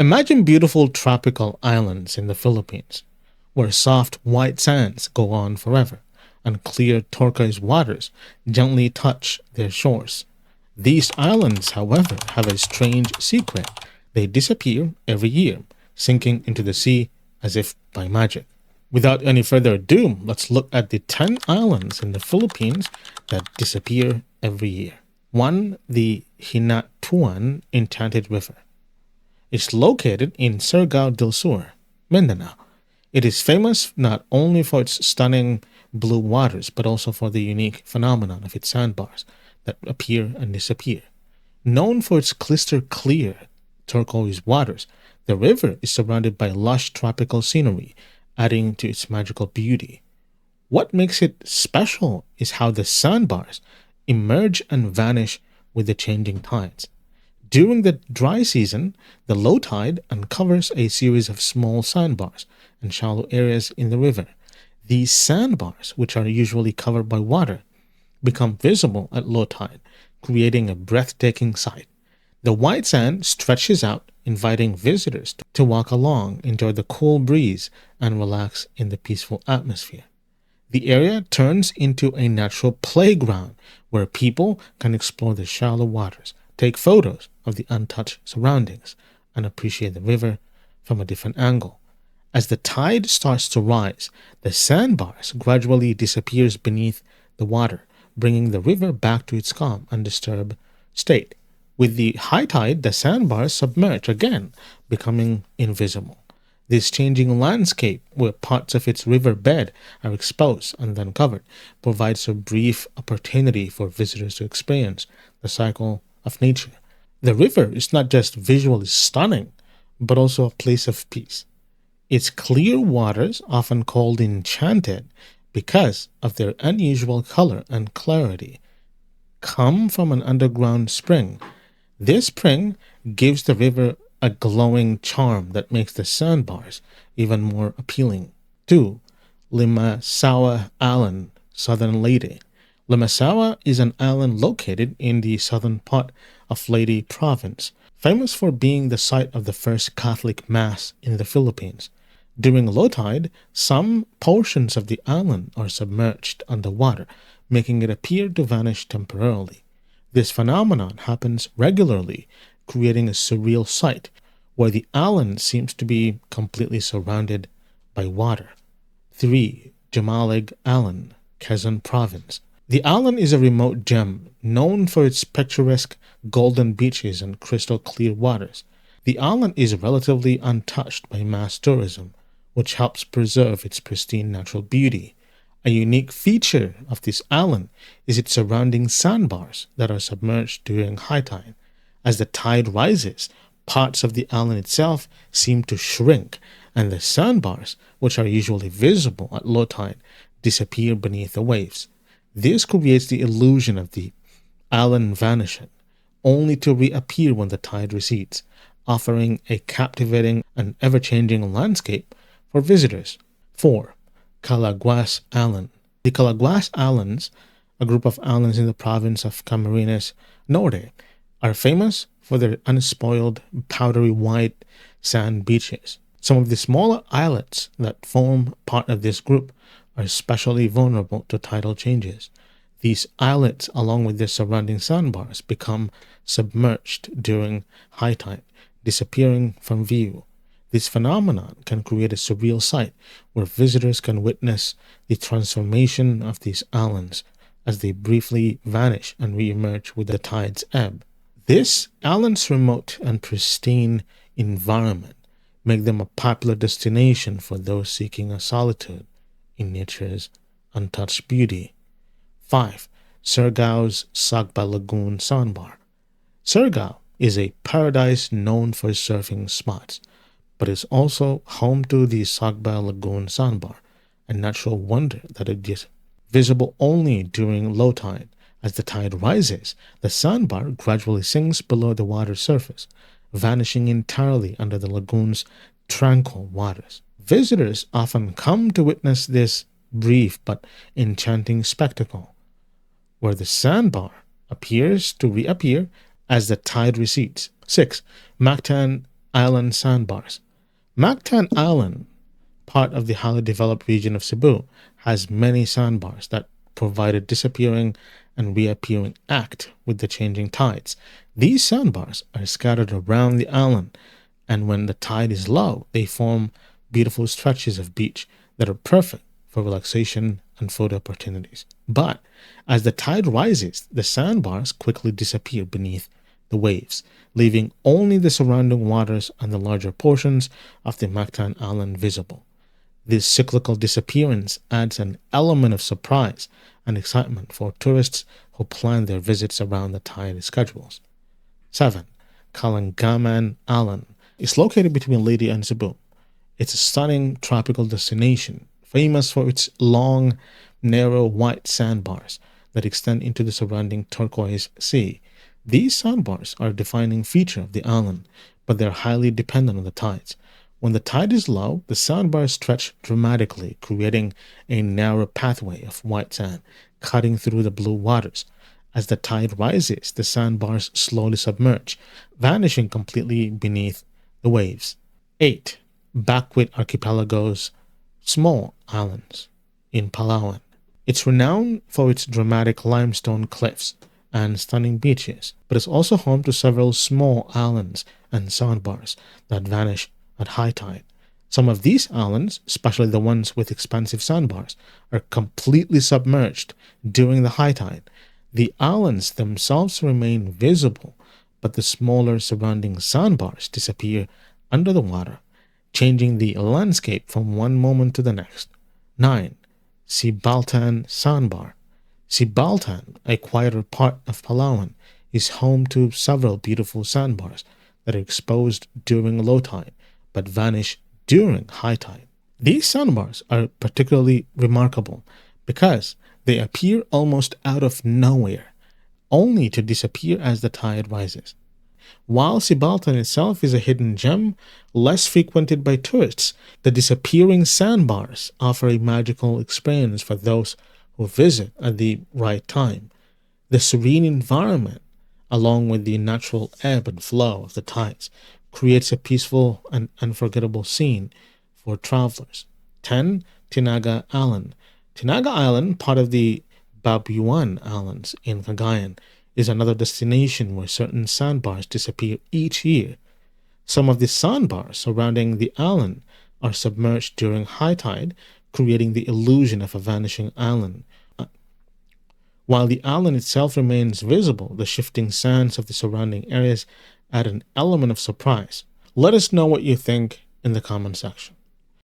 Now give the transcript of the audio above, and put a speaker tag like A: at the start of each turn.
A: Imagine beautiful tropical islands in the Philippines, where soft white sands go on forever, and clear turquoise waters gently touch their shores. These islands, however, have a strange secret. They disappear every year, sinking into the sea as if by magic. Without any further ado, let's look at the 10 islands in the Philippines that disappear every year. 1. The Hinatuan Enchanted River. It's located in Siargao del Sur, Mindanao. It is famous not only for its stunning blue waters, but also for the unique phenomenon of its sandbars that appear and disappear. Known for its crystal clear turquoise waters, the river is surrounded by lush tropical scenery, adding to its magical beauty. What makes it special is how the sandbars emerge and vanish with the changing tides. During the dry season, the low tide uncovers a series of small sandbars and shallow areas in the river. These sandbars, which are usually covered by water, become visible at low tide, creating a breathtaking sight. The white sand stretches out, inviting visitors to walk along, enjoy the cool breeze, and relax in the peaceful atmosphere. The area turns into a natural playground where people can explore the shallow waters, take photos of the untouched surroundings, and appreciate the river from a different angle. As the tide starts to rise, the sandbars gradually disappears beneath the water, bringing the river back to its calm, undisturbed state. With the high tide, the sandbars submerge again, becoming invisible. This changing landscape, where parts of its river bed are exposed and then covered, provides a brief opportunity for visitors to experience the cycle of nature. The river is not just visually stunning, but also a place of peace. Its clear waters, often called Enchanted because of their unusual color and clarity, come from an underground spring. This spring gives the river a glowing charm that makes the sandbars even more appealing. 2. Limasawa Island, Southern Leyte. Limasawa is an island located in the southern part of Leyte province, famous for being the site of the first Catholic Mass in the Philippines. During low tide, some portions of the island are submerged underwater, making it appear to vanish temporarily. This phenomenon happens regularly, creating a surreal sight where the island seems to be completely surrounded by water. 3. Jomalig Island, Quezon Province. The island is a remote gem known for its picturesque golden beaches and crystal clear waters. The island is relatively untouched by mass tourism, which helps preserve its pristine natural beauty. A unique feature of this island is its surrounding sandbars that are submerged during high tide. As the tide rises, parts of the island itself seem to shrink, and the sandbars, which are usually visible at low tide, disappear beneath the waves. This creates the illusion of the island vanishing, only to reappear when the tide recedes, offering a captivating and ever-changing landscape for visitors. 4. Cagbalete Island. The Cagbalete Islands, a group of islands in the province of Camarines Norte, are famous for their unspoiled, powdery white sand beaches. Some of the smaller islets that form part of this group are especially vulnerable to tidal changes. These islets, along with their surrounding sandbars, become submerged during high tide, disappearing from view. This phenomenon can create a surreal sight where visitors can witness the transformation of these islands as they briefly vanish and re-emerge with the tide's ebb. This island's remote and pristine environment make them a popular destination for those seeking a solitude in nature's untouched beauty. 5. Siargao's Sagba Lagoon Sandbar. Siargao is a paradise known for surfing spots, but is also home to the Sagba Lagoon Sandbar, a natural wonder that is visible only during low tide. As the tide rises, the sandbar gradually sinks below the water surface, vanishing entirely under the lagoon's tranquil waters. Visitors often come to witness this brief but enchanting spectacle, where the sandbar appears to reappear as the tide recedes. 6. Mactan Island sandbars. Mactan Island, part of the highly developed region of Cebu, has many sandbars that provide a disappearing and reappearing act with the changing tides. These sandbars are scattered around the island, and when the tide is low, they form beautiful stretches of beach that are perfect for relaxation and photo opportunities. But as the tide rises, the sandbars quickly disappear beneath the waves, leaving only the surrounding waters and the larger portions of the Mactan Island visible. This cyclical disappearance adds an element of surprise and excitement for tourists who plan their visits around the tide schedules. 7. Colongaman Island is located between Leyte and Cebu. It's a stunning tropical destination, famous for its long, narrow white sandbars that extend into the surrounding turquoise sea. These sandbars are a defining feature of the island, but they're highly dependent on the tides. When the tide is low, the sandbars stretch dramatically, creating a narrow pathway of white sand cutting through the blue waters. As the tide rises, the sandbars slowly submerge, vanishing completely beneath the waves. 8. Bakwit Archipelago's small islands in Palawan. It's renowned for its dramatic limestone cliffs and stunning beaches, but it's also home to several small islands and sandbars that vanish at high tide. Some of these islands, especially the ones with expansive sandbars, are completely submerged during the high tide. The islands themselves remain visible, but the smaller surrounding sandbars disappear under the water, changing the landscape from one moment to the next. 9. Sibaltan Sandbar. Sibaltan, a quieter part of Palawan, is home to several beautiful sandbars that are exposed during low tide but vanish during high tide. These sandbars are particularly remarkable because they appear almost out of nowhere, only to disappear as the tide rises. While Sibaltan itself is a hidden gem, less frequented by tourists, the disappearing sandbars offer a magical experience for those who visit at the right time. The serene environment, along with the natural ebb and flow of the tides, creates a peaceful and unforgettable scene for travelers. 10. Tinaga Island. Tinaga Island, part of the Babuyan Islands in Cagayan, is another destination where certain sandbars disappear each year. Some of the sandbars surrounding the island are submerged during high tide, creating the illusion of a vanishing island. While the island itself remains visible, the shifting sands of the surrounding areas add an element of surprise. Let us know what you think in the comment section.